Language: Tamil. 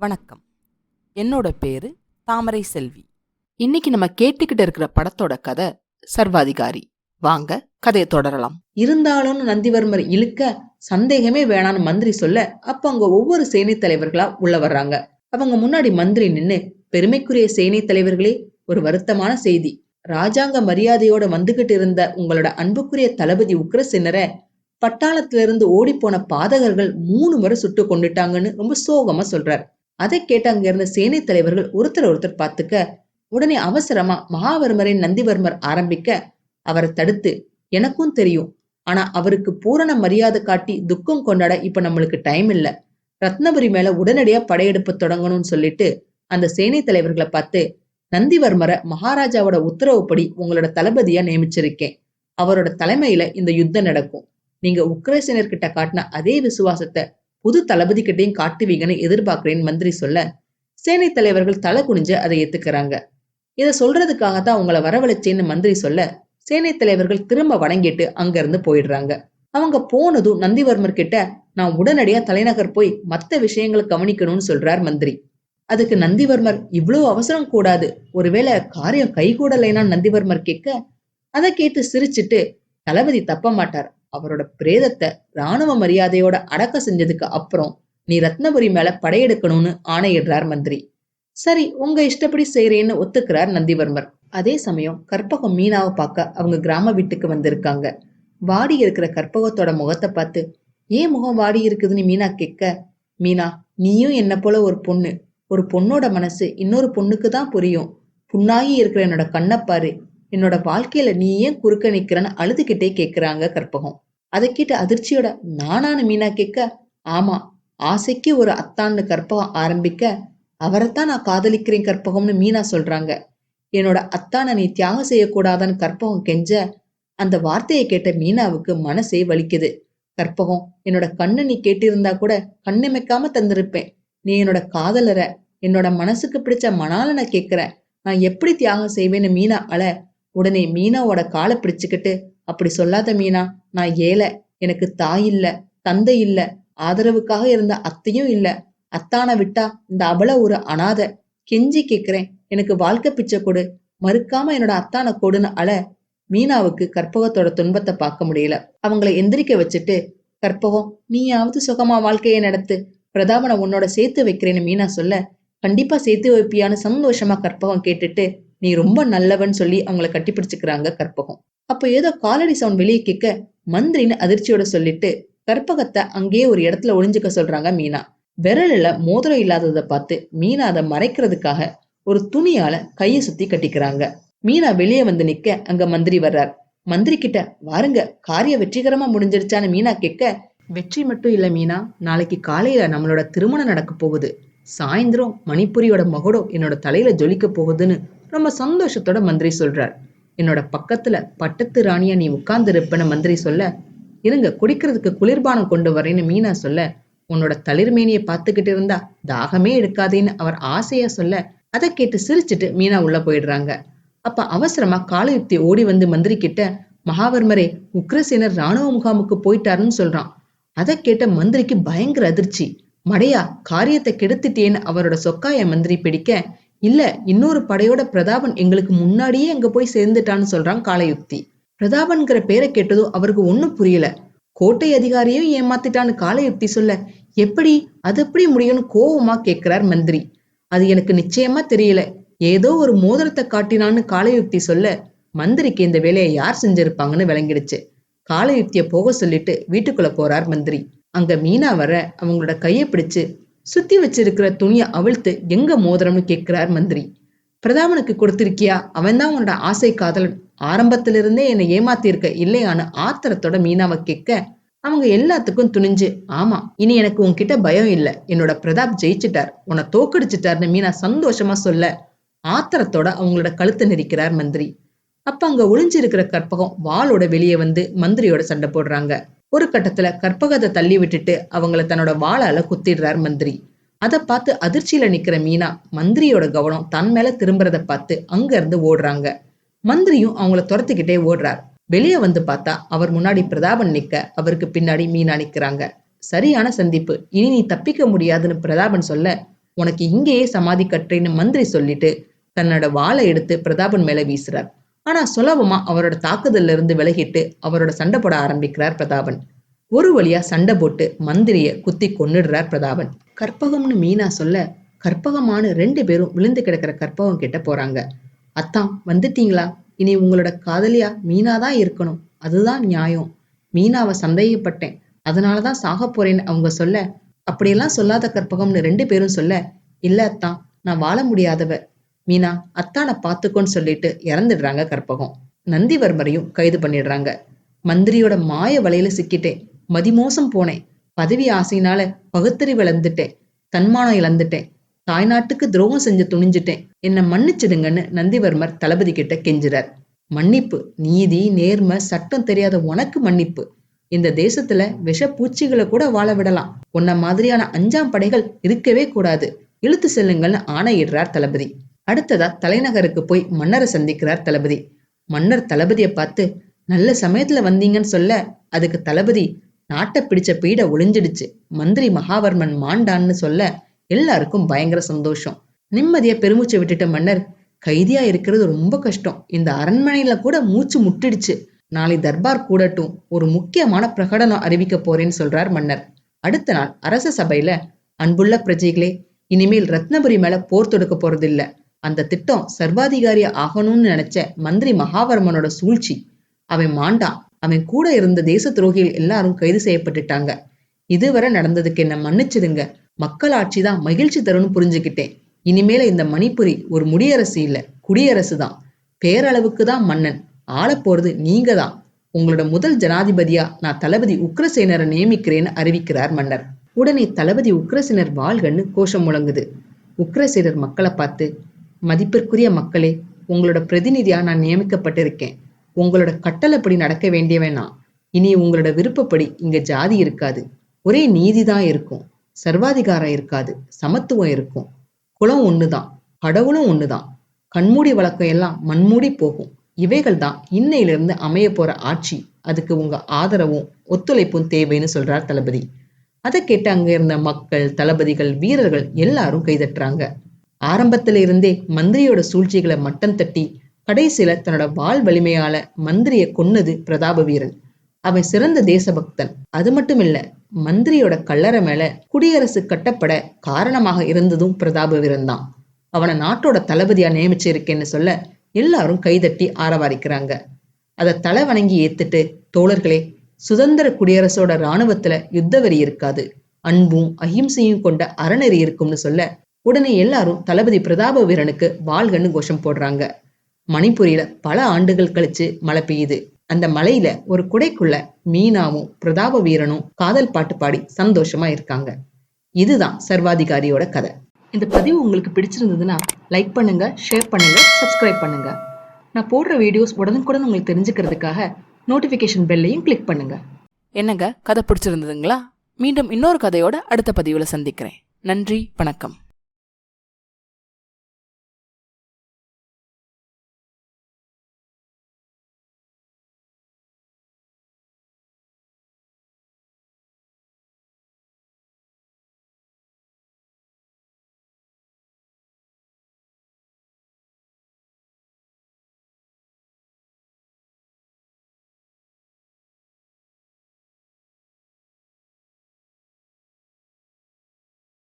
வணக்கம். என்னோட பேரு தாமரை செல்வி. இன்னைக்கு நம்ம கேட்டுக்கிட்டு இருக்கிற படத்தோட கதை சர்வாதிகாரி. வாங்க கதையை தொடரலாம். இருந்தாலும் நந்திவர்மர் இழுக்க சந்தேகமே வேணான்னு மந்திரி சொல்ல, அப்ப அங்க ஒவ்வொரு சேனை தலைவர்களா உள்ள வர்றாங்க. அவங்க முன்னாடி மந்திரி நின்னு, பெருமைக்குரிய சேனை தலைவர்களே, ஒரு வருத்தமான செய்தி. ராஜாங்க மரியாதையோட வந்துகிட்டு இருந்த உங்களோட அன்புக்குரிய தளபதி உக்ரசேனரை பட்டாளத்திலிருந்து ஓடி போன பாதகர்கள் 3 முறை சுட்டு கொண்டுட்டாங்கன்னு ரொம்ப சோகமா சொல்றார். அதை கேட்டு அங்க இருந்த சேனை தலைவர்கள் ஒருத்தர் பார்த்துக்க, உடனே அவசரமா மகாவர்மரின் நந்திவர்மர் ஆரம்பிக்க, அவரை தடுத்து, எனக்கும் தெரியும், ஆனா அவருக்கு பூரண மரியாதை காட்டி துக்கம் கொண்டாட இப்ப நம்மளுக்கு டைம் இல்ல, ரத்னபுரி மேல உடனடியா படையெடுப்பு தொடங்கணும்னு சொல்லிட்டு அந்த சேனை தலைவர்களை பார்த்து, நந்திவர்மரை மகாராஜாவோட உத்தரவுப்படி உங்களோட தளபதியா நியமிச்சிருக்கேன். அவரோட தலைமையில இந்த யுத்தம் நடக்கும். நீங்க உக்ரசேனர்கிட்ட காட்டின அதே விசுவாசத்தை புது தளபதி கிட்டையும் காட்டுவீங்கன்னு எதிர்பார்க்கிறேன்னு மந்திரி சொல்ல, சேனை தலைவர்கள் தலை குனிஞ்சு அதை ஏத்துக்கிறாங்க. இதை சொல்றதுக்காகத்தான் உங்களை வரவழைச்சேன்னு மந்திரி சொல்ல, சேனை தலைவர்கள் திரும்ப வணங்கிட்டு அங்க இருந்து போயிடுறாங்க. அவங்க போனதும் நந்திவர்மர் கிட்ட, நான் உடனடியா தலைநகர் போய் மத்த விஷயங்களை கவனிக்கணும்னு சொல்றார் மந்திரி. அதுக்கு நந்திவர்மர், இவ்வளவு அவசரம் கூடாது, ஒருவேளை காரியம் கைகூடலைன்னா நந்திவர்மர் கேட்க, அதை கேட்டு சிரிச்சுட்டு, தளபதி தப்ப மாட்டார், அவரோட பிரேதத்தை ராணுவ மரியாதையோட அடக்க செஞ்சதுக்கு அப்புறம் நீ ரத்னபுரி மேல படையெடுக்கணும்னு ஆணையிடுறார் மந்திரி. சரி, உங்க இஷ்டப்படி செய்யறேன்னு ஒத்துக்கிறார் நந்திவர்மர். அதே சமயம் கற்பகம் மீனாவை பார்க்க அவங்க கிராம வீட்டுக்கு வந்திருக்காங்க. வாடி இருக்கிற கற்பகத்தோட முகத்தை பார்த்து, ஏன் முகம் வாடி இருக்குதுன்னு மீனா கேட்க, மீனா, நீயும் என்ன போல ஒரு பொண்ணு, ஒரு பொண்ணோட மனசு இன்னொரு பொண்ணுக்கு தான் புரியும், புண்ணாகி இருக்கிற என்னோட கண்ணப்பாரு, என்னோட வாழ்க்கையில நீ ஏன் குறுக்க நிக்கிறன்னு அழுதுகிட்டே கேக்குறாங்க கற்பகம். அதை கேட்டு அதிர்ச்சியோட, நானானு மீனா கேட்க, ஆமா, ஆசைக்கு ஒரு அத்தான்னு கற்பகம் ஆரம்பிக்க, அவரைத்தான் நான் காதலிக்கிறேன் கற்பகம்னு மீனா சொல்றாங்க. என்னோட அத்தானை நீ தியாகம் செய்யக்கூடாதான்னு கற்பகம் கெஞ்ச, அந்த வார்த்தையை கேட்ட மீனாவுக்கு மனசே வலிக்குது. கற்பகம், என்னோட கண்ணு நீ கேட்டிருந்தா கூட கண்ணிமைக்காம தந்திருப்பேன். நீ என்னோட காதலர, என்னோட மனசுக்கு பிடிச்ச மணாலனை கேக்குற, நான் எப்படி தியாகம் செய்வேன்னு மீனா அழ, உடனே மீனாவோட காலை பிடிச்சுக்கிட்டு, அப்படி சொல்லாத மீனா, நான் ஏழை, எனக்கு தாய் இல்ல, தந்தை இல்ல, ஆதரவுக்காக இருந்த அத்தையும் இல்ல, அத்தானை விட்டா இந்த அவள ஒரு அனாதை, கெஞ்சி கேக்குறேன், எனக்கு வாழ்க்கை பிச்சை கொடு, மறுக்காம என்னோட அத்தானை கொடுன்னு அழ, மீனாவுக்கு கற்பகத்தோட துன்பத்தை பார்க்க முடியல. அவங்களை எந்திரிக்க வச்சுட்டு, கற்பகம், நீயாவது சுகமா வாழ்க்கையை நடத்து, பிரதாபனை உன்னோட சேர்த்து வைக்கிறேன்னு மீனா சொல்ல, கண்டிப்பா சேர்த்து வைப்பியான்னு சந்தோஷமா கற்பகம் கேட்டுட்டு, நீ ரொம்ப நல்லவன் சொல்லி அவங்கள கட்டி பிடிச்சுக்கிறாங்க கற்பகம். அப்ப ஏதோ காலடி சவுண்ட் வெளியே கேட்க, மந்திரின்னு அதிர்ச்சியோட சொல்லிட்டு கற்பகத்தை அங்கேயே ஒரு இடத்துல ஒளிஞ்சுக்க சொல்றாங்க மீனா. விரலில மோதிரம் இல்லாததை பார்த்து மீனா அதை மறைக்கிறதுக்காக ஒரு துணியால கையை சுத்தி கட்டிக்கிறாங்க. மீனா வெளியே வந்து நிக்க அங்க மந்திரி வர்றார். மந்திரி கிட்ட, வாருங்க, காரியம் வெற்றிகரமா முடிஞ்சிருச்சான்னு மீனா கேட்க, வெற்றி மட்டும் இல்ல மீனா, நாளைக்கு காலையில நம்மளோட திருமணம் நடக்க போகுது, சாயந்தரம் மணிப்புரியோட மகுடம் என்னோட தலையில ஜொலிக்க போகுதுன்னு ரொம்ப சந்தோஷத்தோட மந்திரி சொல்றார். என்னோட பக்கத்துல பட்டத்து ராணியா நீ உட்கார்ந்து இருப்பன்னு மந்திரி சொல்ல, இருங்க குடிக்கிறதுக்கு குளிர்பானம் கொண்டு வரேன்னு மீனா சொல்ல, உன்னோட தளிர்மேனியை பார்த்துக்கிட்டு இருந்தா தாகமே எடுக்காதேன்னு அவர் ஆசையா சொல்ல, அதை கேட்டு சிரிச்சுட்டு மீனா உள்ள போயிடுறாங்க. அப்ப அவசரமா காலயுக்தி ஓடி வந்து மந்திரி கிட்ட, மகாவர்மரே, உக்ரசேனர் ராணுவ முகாமுக்கு போயிட்டாருன்னு சொல்றான். அதை கேட்ட மந்திரிக்கு பயங்கர அதிர்ச்சி. மடையா, காரியத்தை கெடுத்துட்டேன்னு அவரோட சொக்காய மந்திரி பிடிக்க, இல்ல, இன்னொரு படையோட பிரதாபன் எங்களுக்கு முன்னாடியே அங்க போய் சேர்ந்துட்டான்னு சொல்றான் காலயுக்தி. பிரதாபன்கிற பேரை கேட்டதும் அவருக்கு ஒண்ணும் புரியல. கோட்டை அதிகாரியும் ஏமாத்திட்டான்னு காலயுக்தி சொல்ல, எப்படி, அது எப்படி முடியும்னு கோவமா கேட்கிறார் மந்திரி. அது எனக்கு நிச்சயமா தெரியல, ஏதோ ஒரு மோதிரத்தை காட்டினான்னு காலயுக்தி சொல்ல, மந்திரிக்கு இந்த வேலையை யார் செஞ்சிருப்பாங்கன்னு விளங்கிடுச்சு. காலயுக்திய போக சொல்லிட்டு வீட்டுக்குள்ள போறார் மந்திரி. அங்க மீனா வர அவங்களோட கையை பிடிச்சு சுத்தி வச்சிருக்கிற துணியை அவிழ்த்து, எங்க மோதிரம்னு கேட்கிறார் மந்திரி. பிரதாபனுக்கு கொடுத்திருக்கியா, அவன் தான் உன்னோட ஆசை காதலன், ஆரம்பத்திலிருந்தே என்னை ஏமாத்திருக்க இல்லையான்னு ஆத்திரத்தோட மீனாவை கேட்க, அவங்க எல்லாத்துக்கும் துணிஞ்சு, ஆமா, இனி எனக்கு உன்கிட்ட பயம் இல்ல, என்னோட பிரதாப் ஜெயிச்சுட்டார், உன்னை தோக்கடிச்சிட்டார்னு மீனா சந்தோஷமா சொல்ல, ஆத்திரத்தோட அவங்களோட கழுத்தை நெரிக்கிறார் மந்திரி. அப்ப அங்க ஒளிஞ்சிருக்கிற கற்பகம் வாளோட வெளியே வந்து மந்திரியோட சண்டை போடுறாங்க. ஒரு கட்டத்துல கற்பகத்தை தள்ளி விட்டுட்டு அவங்கள தன்னோட வாளால குத்திடுறார் மந்திரி. அதை பார்த்து அதிர்ச்சியில நிக்கிற மீனா மந்திரியோட கவனம் தன் மேல திரும்புறத பார்த்து அங்க இருந்து ஓடுறாங்க. மந்திரியும் அவங்கள துரத்திக்கிட்டே ஓடுறார். வெளியே வந்து பார்த்தா அவர் முன்னாடி பிரதாபன் நிக்க, அவருக்கு பின்னாடி மீனா நிக்கிறாங்க. சரியான சந்திப்பு, இனி நீ தப்பிக்க முடியாதுன்னு பிரதாபன் சொல்ல, உனக்கு இங்கேயே சமாதி கட்டுறேன்னு மந்திரி சொல்லிட்டு தன்னோட வாளை எடுத்து பிரதாபன் மேல வீசுறார். ஆனா சுலபமா அவரோட தாக்குதல்ல இருந்து விலகிட்டு அவரோட சண்டை போட ஆரம்பிக்கிறார் பிரதாபன். ஒரு வழியா சண்டை போட்டு மந்திரிய குத்தி கொன்னுடுறார் பிரதாபன். கற்பகம்னு மீனா சொல்ல கற்பகமான 2 பேரும் விழுந்து கிடக்கிற கற்பகம் கிட்ட போறாங்க. அத்தான் வந்துட்டீங்களா? இனி உங்களோட காதலியா மீனாதான் இருக்கணும், அதுதான் நியாயம். மீனாவை சந்தேகப்பட்டேன், அதனாலதான் சாக போறேன்னு அவங்க சொல்ல, அப்படியெல்லாம் சொல்லாத கற்பகம்னு 2 பேரும் சொல்ல, இல்ல அத்தான், நான் வாழ முடியாதவ, மீனா அத்தானை பாத்துக்கோன்னு சொல்லிட்டு இறந்துடுறாங்க கற்பகம். நந்திவர்மரையும் கைது பண்ணிடுறாங்க. மந்திரியோட மாய வலையில சிக்கிட்டேன், மதிமோசம் போனேன், பதவி ஆசையினால பகுத்தறிவு இழந்துட்டேன், தன்மானம் இழந்துட்டேன், தாய்நாட்டுக்கு துரோகம் செஞ்சு துணிஞ்சிட்டேன், என்னை மன்னிச்சிடுங்கன்னு நந்திவர்மர் தளபதி கிட்ட கெஞ்சுறார். மன்னிப்பு, நீதி நேர்மை சட்டம் தெரியாத உனக்கு மன்னிப்பு. இந்த தேசத்துல விஷ பூச்சிகளை கூட வாழ விடலாம், உன்ன மாதிரியான 5ஆம் படைகள் இருக்கவே கூடாது, இழுத்து செல்லுங்கள்னு ஆணையிடுறார் தளபதி. அடுத்ததா தலைநகருக்கு போய் மன்னரை சந்திக்கிறார் தளபதி. மன்னர் தளபதியை பார்த்து நல்ல சமயத்துல வந்தீங்கன்னு சொல்ல, அதுக்கு தளபதி நாட்டை பிடிச்ச பீட ஒளிஞ்சிடுச்சு, மந்திரி மகாவர்மன் மாண்டான்னு சொல்ல எல்லாருக்கும் பயங்கர சந்தோஷம். நிம்மதியா பெருமூச்சை விட்டுட்ட மன்னர், கைதியா இருக்கிறது ரொம்ப கஷ்டம், இந்த அரண்மனையில கூட மூச்சு முட்டிடுச்சு, நாளை தர்பார் கூடட்டும், ஒரு முக்கியமான பிரகடனம் அறிவிக்க போறேன்னு சொல்றார் மன்னர். அடுத்த நாள் அரச சபையில, அன்புள்ள பிரஜைகளே, இனிமேல் ரத்னபுரி மேல போர் தொடுக்க போறது இல்ல, அந்த திட்டம் சர்வாதிகாரியா ஆகணும்னு நினைச்ச மந்திரி மகாவர்மனோட சூழ்ச்சி, அவன் மாண்டான், அவன் கூட இருந்த தேச துரோகிகள் எல்லாரும் கைது செய்யப்பட்டுட்டாங்க, இதுவரை நடந்ததுக்கு என்ன மன்னிச்சிடுங்க, மக்கள் ஆட்சிதான் மகிழ்ச்சி தரும்னு புரிஞ்சுக்கிட்டேன், இனிமேல இந்த மணிப்புரி ஒரு முடியரசு இல்ல குடியரசு தான், பேரளவுக்கு தான் மன்னன், ஆள போறது நீங்க தான், உங்களோட முதல் ஜனாதிபதியா நான் தளபதி உக்ரசேனரை நியமிக்கிறேன்னு அறிவிக்கிறார் மன்னர். உடனே தளபதி உக்ரசேனர் வாழ்கன்னு கோஷம் முழங்குது. உக்ரசேனர் மக்களை பார்த்து, மதிப்பிற்குரிய மக்களே, உங்களோட பிரதிநிதியா நான் நியமிக்கப்பட்டிருக்கேன், உங்களோட கட்டளைப்படி நடக்க வேண்டியவனா, இனி உங்களோட விருப்பப்படி இங்க ஜாதி இருக்காது, ஒரே நீதிதான் இருக்கும், சர்வாதிகாரம் இருக்காது, சமத்துவம் இருக்கும், குலம் ஒண்ணுதான், கடவுளும் ஒண்ணுதான், கண்மூடி வழக்கம் எல்லாம் மண்மூடி போகும், இவைகள் தான் இன்னையிலிருந்து அமைய போற ஆட்சி, அதுக்கு உங்க ஆதரவும் ஒத்துழைப்பும் தேவைன்னு சொல்றார் தளபதி. அதை கேட்டு அங்க இருந்த மக்கள், தளபதிகள், வீரர்கள் எல்லாரும் கைதட்டுறாங்க. ஆரம்பத்துல இருந்தே மந்திரியோட சூழ்ச்சிகளை மட்டம் தட்டி கடைசியில தன்னோட வாள் வலிமையால மந்திரிய கொன்னது பிரதாப வீரன். அவன் சிறந்த தேசபக்தன், அது மட்டும் இல்ல, மந்திரியோட கல்லறை மேல குடியரசு கட்டப்பட காரணமாக இருந்ததும் பிரதாப வீரன் தான். அவனை நாட்டோட தளபதியா நியமிச்சிருக்கேன்னு சொல்ல எல்லாரும் கைதட்டி ஆரவாரிக்கிறாங்க. அதை தலை வணங்கி ஏத்துட்டு, தோழர்களே, சுதந்திர குடியரசோட இராணுவத்துல யுத்த வெறி இருக்காது, அன்பும் அஹிம்சையும் கொண்ட அறநெறி இருக்கும்னு சொல்ல உடனே எல்லாரும் தளபதி பிரதாப வீரனுக்கு வாழ்கன்னு கோஷம் போடுறாங்க. மணிப்புரியில பல ஆண்டுகள் கழிச்சு மழை பெய்யுது. அந்த மலையில ஒரு குடைக்குள்ள மீனாவும் பிரதாப வீரனும் காதல் பாட்டு பாடி சந்தோஷமா இருக்காங்க. இதுதான் சர்வாதிகாரியோட கதை. இந்த பதிவு உங்களுக்கு பிடிச்சிருந்ததுன்னா லைக் பண்ணுங்க, ஷேர் பண்ணுங்க, சப்ஸ்கிரைப் பண்ணுங்க. நான் போடுற வீடியோஸ் உடனுக்குடன் உங்களுக்கு தெரிஞ்சுக்கிறதுக்காக நோட்டிபிகேஷன் பெல்லையும் கிளிக் பண்ணுங்க. என்னங்க, கதை பிடிச்சிருந்ததுங்களா? மீண்டும் இன்னொரு கதையோட அடுத்த பதிவுல சந்திக்கிறேன். நன்றி, வணக்கம்.